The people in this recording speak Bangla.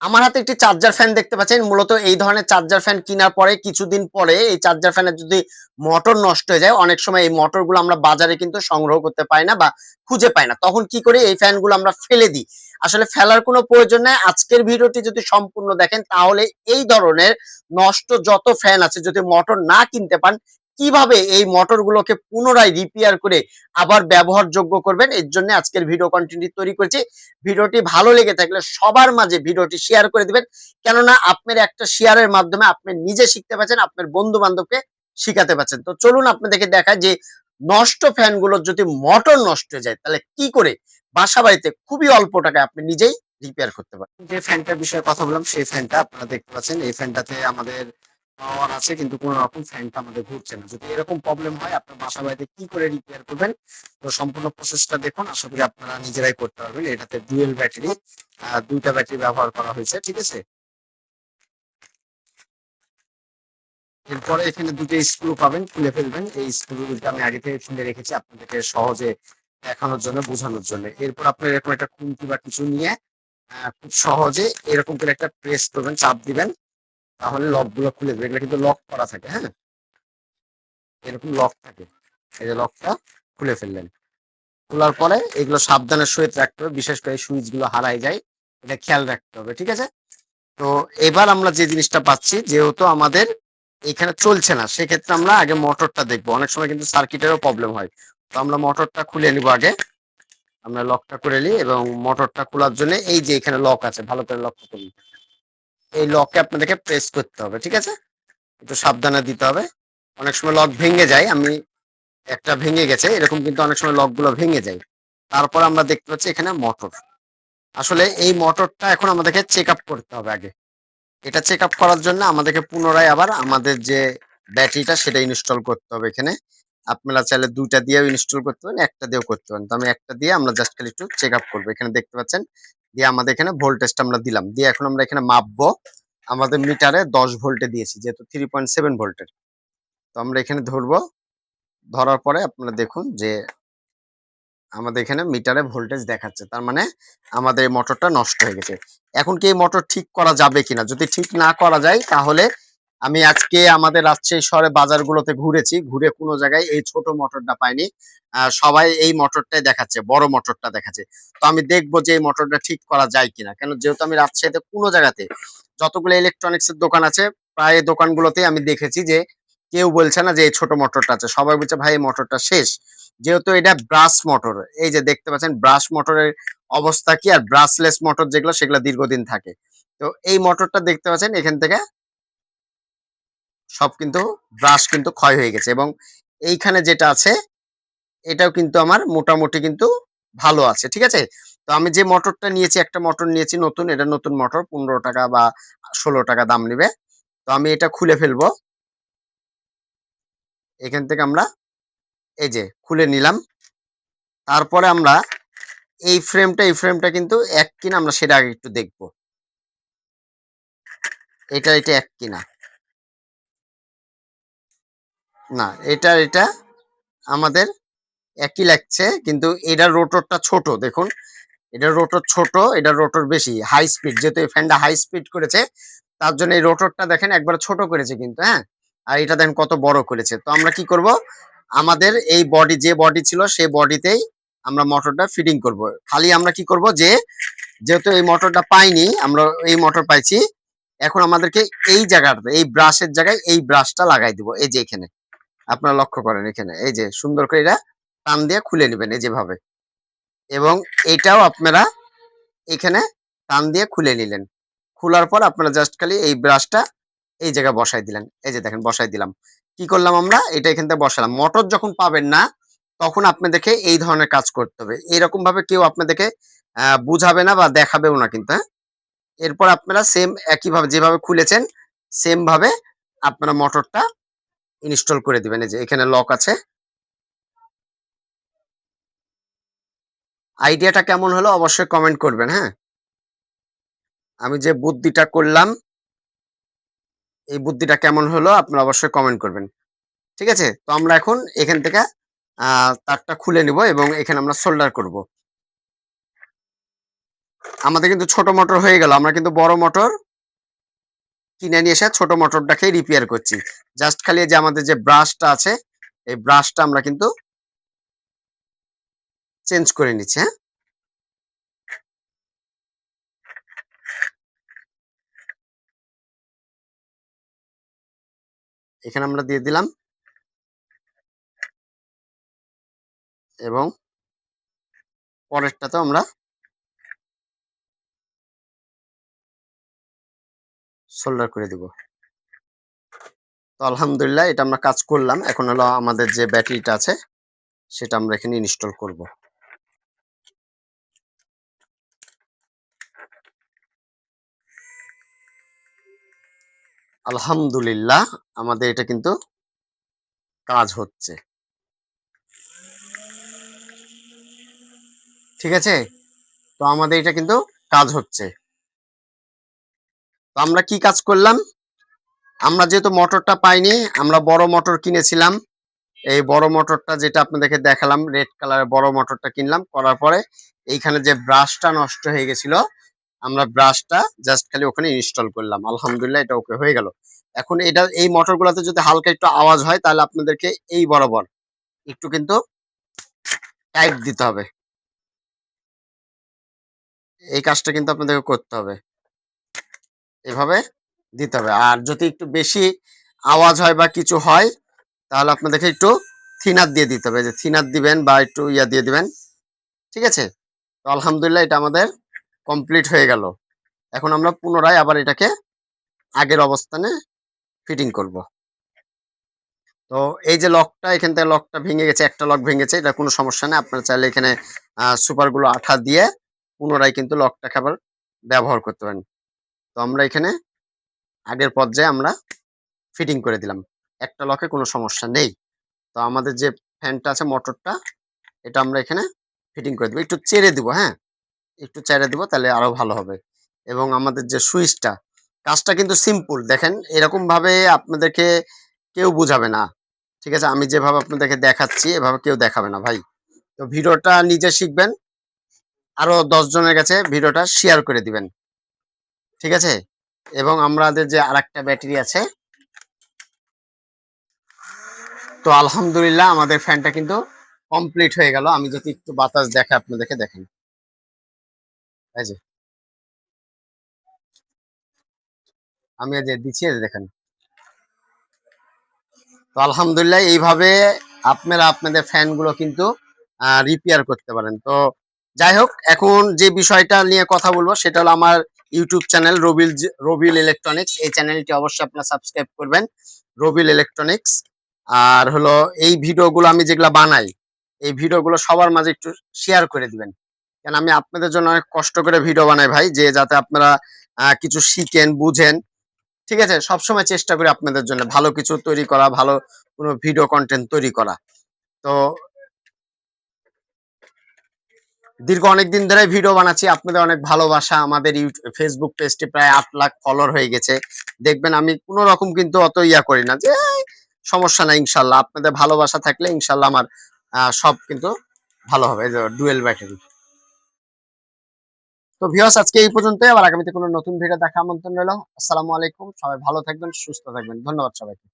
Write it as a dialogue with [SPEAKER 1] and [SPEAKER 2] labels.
[SPEAKER 1] আমার হাতে একটি চার্জার ফ্যান দেখতে পাচ্ছেন। মূলত এই ধরনের চার্জার ফ্যান কিনার পরে কিছুদিন পরে এই চার্জার ফ্যানের যদি মোটর নষ্ট হয়ে যায়, অনেক সময় এই মোটরগুলো আমরা বাজারে কিন্তু সংগ্রহ করতে পাই না বা খুঁজে পাই না। তখন কি করি? এই ফ্যানগুলো আমরা ফেলে দিই। আসলে ফেলার কোনো প্রয়োজন নাই। আজকের ভিডিওটি যদি সম্পূর্ণ দেখেন তাহলে এই ধরনের নষ্ট যত ফ্যান আছে যদি মোটর না কিনতে পান, কিভাবে এই মোটরগুলোকে পুনরায় রিপেয়ার করে আবার ব্যবহারযোগ্য করবেন, এর জন্য আজকের ভিডিও কন্টেন্টটি তৈরি করেছি। ভিডিওটি ভালো লেগে থাকলে সবার মাঝে ভিডিওটি শেয়ার করে দিবেন। কেননা আপনার একটা শেয়ারের মাধ্যমে আপনি নিজে শিখতে পারছেন, আপনার বন্ধু-বান্ধবকে শিখাতে পারছেন। তো চলুন আপনাদেরকে দেখাই যে নষ্ট ফ্যানগুলোর যদি মোটর নষ্ট হয়ে যায় তাহলে কি করে বাসাবাড়িতে খুবই অল্প টাকায় আপনি নিজেই রিপেয়ার করতে পারেন। যে ফ্যানটার বিষয়ে কথা বললাম সেই ফ্যানটা আপনারা দেখতে পাচ্ছেন। এই ফ্যানটাতে আমাদের পাওয়ার আছে কিন্তু কোন রকম ফ্যানটা আমাদের ঘুরছে না। যদি এরকম প্রবলেম হয় আপনার বাসাবাড়িতে কি করে রিপেয়ার করবেন, তো সম্পূর্ণ প্রসেসটা দেখুন। আশা করি আপনারা নিজেরাই করতে পারবেন। এটাতে ডুয়েল ব্যাটারি, ২ টা ব্যাটারি ব্যবহার করা হয়েছে। ঠিক আছে? এরপরে এখানে ২ টা স্ক্রু পাবেন, খুলে ফেলবেন। এই স্ক্রু দুটো আমি আগে থেকে খুলে রেখেছি আপনাদেরকে সহজে দেখানোর জন্য, বোঝানোর জন্য। এরপর আপনারা এরকম একটা খুন্তি বা কিছু নিয়ে খুব সহজে এরকম করে একটা প্রেস করবেন, চাপ দিবেন। তাহলে লকগুলো খুলে যাবে। এগুলো কিন্তু লক করা থাকে, হ্যাঁ? এরকম লক থাকে। এই যে লকটা খুলে ফেললেন। খোলার পরে এগুলো সাবধানের সহিত রাখতে হবে। বিশেষ করে এই সুইচ গুলো হারায় যায়, এটা খেয়াল রাখতে হবে। ঠিক আছে? তো এবার আমরা যে জিনিসটা পাচ্ছি, যেহেতু আমাদের এখানে চলছে না, সেক্ষেত্রে আমরা আগে মোটরটা দেখবো। অনেক সময় কিন্তু সার্কিটেরও প্রবলেম হয়। তো আমরা মোটরটা খুলে নিব আগে। আমরা লকটা করে নিই এবং মোটরটা খোলার জন্য এই যে এখানে লক আছে, ভালো করে লক্ষ্য করুন। এই লককে আপনাদেরকে প্রেস করতে হবে। ঠিক আছে? একটু সাবধানে দিতে হবে। অনেক সময় লক ভেঙে যায়। আমি একটা ভেঙে গেছে, এরকম কিন্তু অনেক সময় লকগুলো ভেঙে যায়। তারপর আমরা দেখতে পাচ্ছি এখানে মোটর। আসলে এই মোটরটা এখন আমাদেরকে চেক আপ করতে হবে আগে। এটা চেক আপ করার জন্য আমাদেরকে পুনরায় আবার আমাদের যে ব্যাটারিটা সেটা ইনস্টল করতে হবে এখানে। আপনারা চাইলে ২ টা দিয়েও ইনস্টল করতে পারেন, ১ টা দিয়েও করতে পারেন। তো আমি ১ টা দিয়ে আমরা জাস্ট খালি একটু চেক আপ করব। এখানে দেখতে পাচ্ছেন। দিয়ে আমাদের এখানে ভোল্টেজটা আমরা দিলাম। দিয়ে এখন আমরা এখানে মাপবো। আমাদের মিটারে ১০ ভোল্টে দিয়েছি যেহেতু 3.7 ভোল্টের। তো আমরা এখানে ধরবো। ধরার পরে আপনারা দেখুন যে আমাদের এখানে মিটারে ভোল্টেজ দেখাচ্ছে। তার মানে আমাদের এই মোটরটা নষ্ট হয়ে গেছে। এখন কি এই মোটর ঠিক করা যাবে কিনা? যদি ঠিক না করা যায় তাহলে আমি আজকে আমাদের রাজশাহী শহরে বাজারগুলোতে ঘুরেছি। ঘুরে কোন জায়গায় এই ছোট মোটরটা পাইনি। সবাই এই মোটরটাই দেখাচ্ছে, বড় মোটরটা দেখাচ্ছে। তো আমি দেখব যে এই মোটরটা ঠিক করা যায় কিনা। কেন যেহেতু আমি রাজশাহীতে কোন জায়গাতে যতগুলো ইলেকট্রনিক্স এর দোকান আছে, প্রায় দোকানগুলোতেই আমি দেখেছি যে কেউ বলছে না যে এই ছোট মোটরটা আছে। সবাই বলছে ভাই এই মোটরটা শেষ। যেহেতু এটা ব্রাশ মোটর, এই যে দেখতে পাচ্ছেন ব্রাশ মোটরের অবস্থা কি, আর ব্রাশলেস মোটর যেগুলো সেগুলো দীর্ঘদিন থাকে। তো এই মোটরটা দেখতে পাচ্ছেন এখান থেকে সব কিন্তু ব্রাশ কিন্তু ক্ষয় হয়ে গেছে এবং এইখানে যেটা আছে এটাও কিন্তু আমার মোটামুটি কিন্তু ভালো আছে। ঠিক আছে? তো আমি যে মোটরটা নিয়েছি, একটা মোটর নিয়েছি নতুন, এটা নতুন মোটর ৳১৫ বা ৳১৬ দাম নিবে। তো আমি এটা খুলে ফেলবো। এখান থেকে আমরা এই যে খুলে নিলাম। তারপরে আমরা এই ফ্রেমটা কিন্তু এক কিনা আমরা সেটা আগে একটু দেখব। এটা এক কিনা? না, এটা আমাদের একই লাগছে। কিন্তু এটার রোটরটা ছোট দেখুন। এটার রোটর ছোট, এটার রোটর বেশি। হাই স্পিড, যেহেতু এই ফ্যানটা হাই স্পিড করেছে, তার জন্য এই রোটরটা দেখেন একবারে ছোট করেছে কিন্তু, হ্যাঁ? আর এটা দেখেন কত বড় করেছে। তো আমরা কি করব? আমাদের এই বডি যে বডি ছিল সেই বডিতেই আমরা মোটরটা ফিটিং করব। খালি আমরা কি করব যে যেহেতু এই মোটরটা পাইনি, আমরা এই মোটর পাইছি। এখন আমাদেরকে এই জায়গাটাতে, এই ব্রাশের জায়গায় এই ব্রাশটা লাগাই দিব। এই যে এখানে। আপনারা লক্ষ্য করেন এখানে। এই যে সুন্দর করে এটা টান দিয়ে খুলে নিবেন এই যেভাবে। এবং এটাও আপনারা এখানে টান দিয়ে খুলে নিলেন। খোলার পর আপনারা জাস্ট খালি এই ব্রাশটা এই জায়গায় বসায় দিলেন। এই যে দেখেন বসায় দিলাম। কি করলাম আমরা? এটা এখান থেকে বসালাম। মোটর যখন পাবেন না, তখন আপনাদেরকে এই ধরনের কাজ করতে হবে। এরকম ভাবে কেউ আপনাদেরকে বুঝাবে না বা দেখাবেও না কিন্তু, হ্যাঁ? এরপর আপনারা সেম একইভাবে যেভাবে খুলেছেন, সেম ভাবে আপনারা মোটরটা ইনস্টল করে দিবেন। এই যে এখানে লক আছে। আইডিয়াটা কেমন হলো অবশ্যই কমেন্ট করবেন, হ্যাঁ? আমি যে বুদ্ধিটা করলাম, এই বুদ্ধিটা কেমন হলো আপনারা অবশ্যই কমেন্ট করবেন। ঠিক আছে? তো আমরা এখন এখান থেকে তারটা খুলে নিব এবং এখানে আমরা সোল্ডার করব। আমাদের কিন্তু ছোট মোটর হয়ে গেল, আমরা কিন্তু বড় মোটর কিনে নিয়ে এসে ছোট মোটরটাকে রিপেয়ার করছি। জাস্ট খালি যে আমাদের যে ব্রাশটা আছে এই ব্রাশটা আমরা কিন্তু চেঞ্জ করে নিচ্ছি। হ্যাঁ, এখানে আমরা দিয়ে দিলাম এবং পরেরটাতেও আমরা সোল্ডার করে দিব। তো আলহামদুলিল্লাহ এটা আমরা কাজ করলাম। এখন হলো আমাদের যে ব্যাটারিটা আছে সেটা আমরা এখানে ইনস্টল করব। আলহামদুলিল্লাহ আমাদের এটা কিন্তু কাজ হচ্ছে। ঠিক আছে, তো আমাদের এটা কিন্তু কাজ হচ্ছে। তো আমরা কি কাজ করলাম, আমরা যেহেতু মোটরটা পাইনি, আমরা বড় মোটর কিনেছিলাম। এই বড় মোটরটা যেটা আপনাদেরকে দেখালাম, রেড কালারের বড় মোটরটা কিনলাম, করার পরে এইখানে যে ব্রাশটা নষ্ট হয়ে গেছিল আমরা ব্রাশটা জাস্ট খালি ওখানে ইনস্টল করলাম। আলহামদুলিল্লাহ এটা ওকে হয়ে গেল। এখন এটা এই মোটরগুলোতে যদি হালকা একটু আওয়াজ হয় তাহলে আপনাদেরকে এই বরাবর একটু কিন্তু টাইট দিতে হবে। এই কাজটা কিন্তু আপনাদেরকে করতে হবে, এভাবে দিতে হবে। আর যদি একটু বেশি আওয়াজ হয় বা কিছু হয় তাহলে আপনাদেরকে একটু থিনার দিয়ে দিতে হবে, যে থিনার দিবেন বা একটু ইয়া দিয়ে দিবেন। ঠিক আছে, তো আলহামদুলিল্লাহ এটা আমাদের কমপ্লিট হয়ে গেল। এখন আমরা পুনরায় আবার এটাকে আগের অবস্থানে ফিটিং করব। তো এই যে লকটা, এখান থেকে লকটা ভেঙে গেছে, একটা লক ভেঙেছে, এটা কোনো সমস্যা নেই। আপনারা চাইলে এখানে সুপার গুলো আঠা দিয়ে পুনরায় কিন্তু লকটাকে আবার ব্যবহার করতে পারেন। তো আমরা এখানে আগের পর্যায়ে আমরা ফিটিং করে দিলাম, একটা লকে কোনো সমস্যা নেই। তো আমাদের যে ফ্যানটা আছে মোটরটা, এটা আমরা এখানে ফিটিং করে দেবো, একটু চেড়ে দিব। হ্যাঁ, একটু চেড়ে দিব তাহলে আরো ভালো হবে। এবং আমাদের যে সুইচটা, কাজটা কিন্তু সিম্পল। দেখেন এরকম ভাবে আপনাদেরকে কেউ বুঝাবে না। ঠিক আছে, আমি যেভাবে আপনাদেরকে দেখাচ্ছি এভাবে কেউ দেখাবে না ভাই। তো ভিডিওটা নিজে শিখবেন, আরো 10 জনের কাছে ভিডিওটা শেয়ার করে দিবেন। ঠিক আছে, এবং আমাদের যে আরেকটা ব্যাটারি আছে, তো আলহামদুলিল্লাহ আমাদের ফ্যানটা কিন্তু কমপ্লিট হয়ে গেল। আমি যদি একটু বাতাস দেখে আপনাদেরকে দেখেন, এই যে আমি এই যে দিচ্ছি, এই যে দেখেন। তো আলহামদুলিল্লাহ এইভাবে আপনারা আপনাদের ফ্যানগুলো কিন্তু রিপেয়ার করতে পারেন। তো যাই হোক, এখন যে বিষয়টা নিয়ে কথা বলবো সেটা হলো আমার ইউটিউব চ্যানেল রবিল ইলেকট্রনিক্স। এই চ্যানেলটি অবশ্যই আপনারা সাবস্ক্রাইব করবেন, রবিল ইলেকট্রনিক্স। আর হলো এই ভিডিওগুলো আমি যেগুলো বানাই, এই ভিডিওগুলো সবার মাঝে একটু শেয়ার করে দিবেন। কেন আমি আপনাদের জন্য অনেক কষ্ট করে ভিডিও বানাই ভাই, যে যাতে আপনারা কিছু শিখেন, বুঝেন। ঠিক আছে, সবসময় চেষ্টা করি আপনাদের জন্য ভালো কিছু তৈরি করা, ভালো কোনো ভিডিও কন্টেন্ট তৈরি করা। তো দীর্ঘ অনেকদিন ধরে ভিডিও বানাচ্ছি, আপনাদের অনেক ভালোবাসা। আমাদের ফেসবুক পেজটি প্রায় 8 লাখ ফলোয়ার হয়ে গেছে। দেখবেন আমি কোনো রকম কিন্তু অত ইয়া করি না, যে সমস্যা নাই, ইনশাল্লাহ আপনাদের ভালোবাসা থাকলে ইনশাল্লাহ আমার সব কিন্তু ভালো হবে। Dual battery. তো ভিউয়ার্স আজকে এই পর্যন্তই, আবার আগামীতে কোনো নতুন ভিডিও দেখা আমন্ত্রণ রইল। আসসালামু আলাইকুম, সবাই ভালো থাকবেন, সুস্থ থাকবেন, ধন্যবাদ সবাইকে।